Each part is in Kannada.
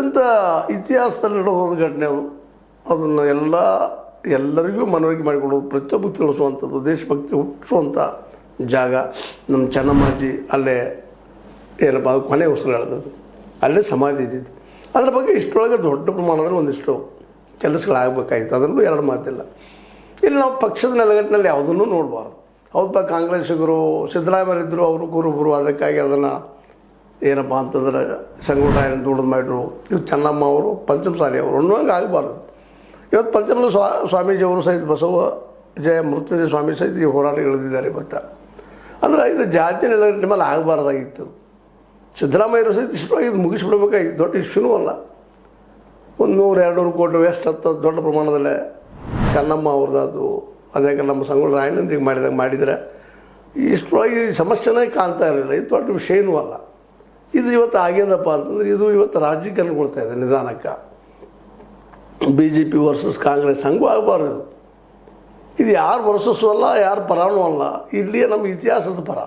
ಅತ್ಯಂತ ಇತಿಹಾಸದಲ್ಲಿ ನಡೆದ ಒಂದು ಘಟನೆ ಅದು. ಅದನ್ನು ಎಲ್ಲರಿಗೂ ಮನವರಿಕೆ ಮಾಡಿಕೊಡೋದು, ಪ್ರತಿಯೊಬ್ಬರು ತಿಳಿಸುವಂಥದ್ದು, ದೇಶಭಕ್ತಿ ಹುಟ್ಟಿಸುವಂಥ ಜಾಗ. ನಮ್ಮ ಚೆನ್ನಮ್ಮಾಜಿ ಅಲ್ಲೇ ಏನಪ್ಪ ಅದು ಕೊನೆ ಉಸಿರು ಎಳೆದದ್ದು, ಅಲ್ಲೇ ಸಮಾಧಿ ಇದ್ದಿದ್ದು. ಅದ್ರ ಬಗ್ಗೆ ಇಷ್ಟರೊಳಗೆ ದೊಡ್ಡ ಪ್ರಮಾಣದಲ್ಲಿ ಒಂದಿಷ್ಟು ಕೆಲಸಗಳಾಗಬೇಕಾಗಿತ್ತು, ಅದರಲ್ಲೂ ಎರಡು ಮಾತಿಲ್ಲ. ಇಲ್ಲಿ ನಾವು ಪಕ್ಷದ ನೆಲೆಗಟ್ಟಿನಲ್ಲಿ ಯಾವುದನ್ನು ನೋಡಬಾರ್ದು. ಹೌದಪ್ಪ, ಕಾಂಗ್ರೆಸ್ಸಿಗರು ಸಿದ್ದರಾಮಯ್ಯರಿದ್ದರು, ಅವರು ಕುರುಬರು, ಅದಕ್ಕಾಗಿ ಅದನ್ನು ಏನಪ್ಪ ಅಂತಂದ್ರೆ ಸಂಗೊಳ್ರಾಯನ ದುಡಿದು ಮಾಡಿದ್ರು. ಇವು ಚೆನ್ನಮ್ಮ ಅವರು ಪಂಚಮಸಾಲಿ ಅವರು ಅನ್ನೋಂಗೆ ಆಗಬಾರ್ದು. ಇವತ್ತು ಪಂಚಮ ಸ್ವಾಮೀಜಿಯವರು ಸಹಿತ ಬಸವ ಜಯ ಮೃತ್ಯುಂಜಯ ಸ್ವಾಮಿ ಸಹಿತ ಈ ಹೋರಾಟ ಇಳಿದಿದ್ದಾರೆ ಇವತ್ತು. ಅಂದರೆ ಇದು ಜಾತಿ ನೆಲೆಗಟ್ಟಿನ ಮೇಲೆ ಆಗಬಾರ್ದಾಗಿತ್ತು. ಸಿದ್ದರಾಮಯ್ಯರು ಸಹಿತ ಇಷ್ಟೊಳಗೆ ಇದು ಮುಗಿಸ್ಬಿಡ್ಬೇಕಾಗಿತ್ತು. ದೊಡ್ಡ ಇಶ್ಯೂನೂ ಅಲ್ಲ. 100-200 ಕೋಟಿ ಎಷ್ಟು ಹತ್ತು ದೊಡ್ಡ ಪ್ರಮಾಣದಲ್ಲೇ ಚೆನ್ನಮ್ಮ ಅವ್ರದ್ದು ಅದಕ್ಕೆ ನಮ್ಮ ಸಂಗೊಳ್ರಾಯಣ್ಣಂದಿಗೆ ಮಾಡಿದರೆ ಇಷ್ಟರೊಳಗೆ ಈ ಸಮಸ್ಯೆನೇ ಕಾಣ್ತಾ ಇರಲಿಲ್ಲ. ಇದು ದೊಡ್ಡ ವಿಷಯನೂ ಅಲ್ಲ. ಇದು ಇವತ್ತು ಆಗ್ಯದಪ್ಪ ಅಂತಂದ್ರೆ ಇದು ಇವತ್ತು ರಾಜ್ಯಕ್ಕೆ ಅನುಕೊಳ್ತಾ ಇದೆ ನಿಧಾನಕ್ಕೆ. BJP ವರ್ಸಸ್ ಕಾಂಗ್ರೆಸ್ ಹಂಗೂ ಆಗಬಾರ್ದು. ಇದು ಯಾರು ವರ್ಸಸ್ಸು ಅಲ್ಲ, ಯಾರು ಪರಾನೂ ಅಲ್ಲ, ಇಲ್ಲಿಯೇ ನಮ್ಮ ಇತಿಹಾಸದ ಪರ.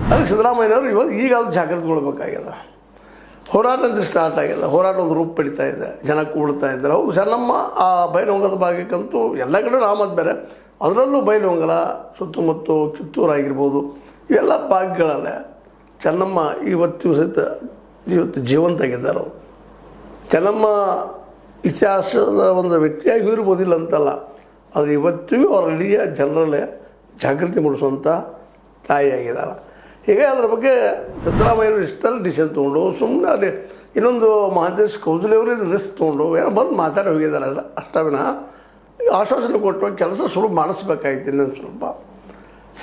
ಅದಕ್ಕೆ ಸಿದ್ದರಾಮಯ್ಯನವರು ಇವಾಗ ಈಗ ಅದು ಜಾಗೃತಿಗೊಳ್ಬೇಕಾಗ್ಯದ. ಹೋರಾಟ ಅಂತ ಸ್ಟಾರ್ಟ್ ಆಗ್ಯದ. ಹೋರಾಟ ಒಂದು ರೂಪ ಪಡಿತಾ ಇದೆ, ಜನ ಕೂಡ್ತಾ ಇದ್ದಾರೆ. ಹೌದು, ಚೆನ್ನಮ್ಮ ಆ ಬೈಲಹೊಂಗದ ಭಾಗಕ್ಕಂತೂ ಎಲ್ಲ ಕಡೆ ರಾಮದ್ ಬೇರೆ, ಅದರಲ್ಲೂ ಬೈಲಹೊಂಗಲ ಸುತ್ತಮುತ್ತ ಕಿತ್ತೂರು ಆಗಿರ್ಬೋದು, ಇವೆಲ್ಲ ಭಾಗಗಳಲ್ಲೇ ಚೆನ್ನಮ್ಮ ಇವತ್ತು ಜೀವಂತ ಆಗಿದ್ದಾರೆ. ಅವರು ಚೆನ್ನಮ್ಮ ಇತಿಹಾಸದ ಒಂದು ವ್ಯಕ್ತಿಯಾಗಿ ಇರ್ಬೋದಿಲ್ಲ ಅಂತಲ್ಲ, ಆದರೆ ಇವತ್ತಿಗೂ ಅವರ ಇಡೀ ಜನರಲ್ಲೇ ಜಾಗೃತಿ ಮೂಡಿಸುವಂಥ ತಾಯಿಯಾಗಿದ್ದಾಳೆ. ಹೀಗೆ ಅದರ ಬಗ್ಗೆ ಸಿದ್ದರಾಮಯ್ಯರು ಇಷ್ಟೆಲ್ಲ ಡಿಸಿಷನ್ ತೊಗೊಂಡು ಸುಮ್ಮನೆ ಅಲ್ಲಿ ಇನ್ನೊಂದು ಮಹಾಂತೇಶ್ ಕೌಜಲಿಯವರು ಇದು ರಿಸ್ಕ್ ತೊಗೊಂಡು ಏನೋ ಬಂದು ಮಾತಾಡಿ ಹೋಗಿದ್ದಾರೆ ಅಷ್ಟೇ ವಿನಃ ಆಶ್ವಾಸನೆ ಕೊಟ್ಟು ಕೆಲಸ ಸುಲಭ ಮಾಡಿಸ್ಬೇಕಾಗಿತ್ತು. ಇನ್ನೊಂದು ಸ್ವಲ್ಪ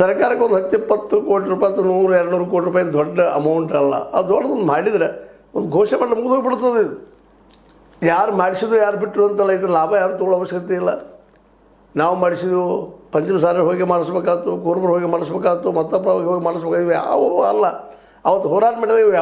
ಸರ್ಕಾರಕ್ಕೆ ಒಂದು 10-20 ಕೋಟಿ ರೂಪಾಯಿ ಅಥವಾ 100-200 ಕೋಟಿ ರೂಪಾಯಿ ದೊಡ್ಡ ಅಮೌಂಟ್ ಅಲ್ಲ. ಅದು ದೊಡ್ಡದೊಂದು ಮಾಡಿದರೆ ಒಂದು ಘೋಷಣೆ ಮಾಡಿ ಮುಗಿದೋಗ್ಬಿಡ್ತದೆ. ಇದು ಯಾರು ಮಾಡಿಸಿದ್ರು ಯಾರು ಬಿಟ್ಟರು ಅಂತಲ್ಲ, ಇದ್ರ ಲಾಭ ಯಾರು ತೊಗೊಳ್ಳೋ ಅವಶ್ಯಕತೆ ಇಲ್ಲ. ನಾವು ಮಾಡಿಸಿದ್ವು, ಪಂಚಮಸಾಲಿ ಹೋಗಿ ಮಾಡಿಸ್ಬೇಕಾಯ್ತು, ಕುರುಬರು ಹೋಗಿ ಮಾಡಿಸ್ಬೇಕಾಯ್ತು, ಮತ್ತೊಬ್ಬರು ಹೋಗಿ ಮಾಡಿಸ್ಬೇಕಾಯ್ತು, ಯಾವ ಅಲ್ಲ. ಅವತ್ತು ಹೋರಾಟ ಮಾಡಿದಾಗ ಯಾವ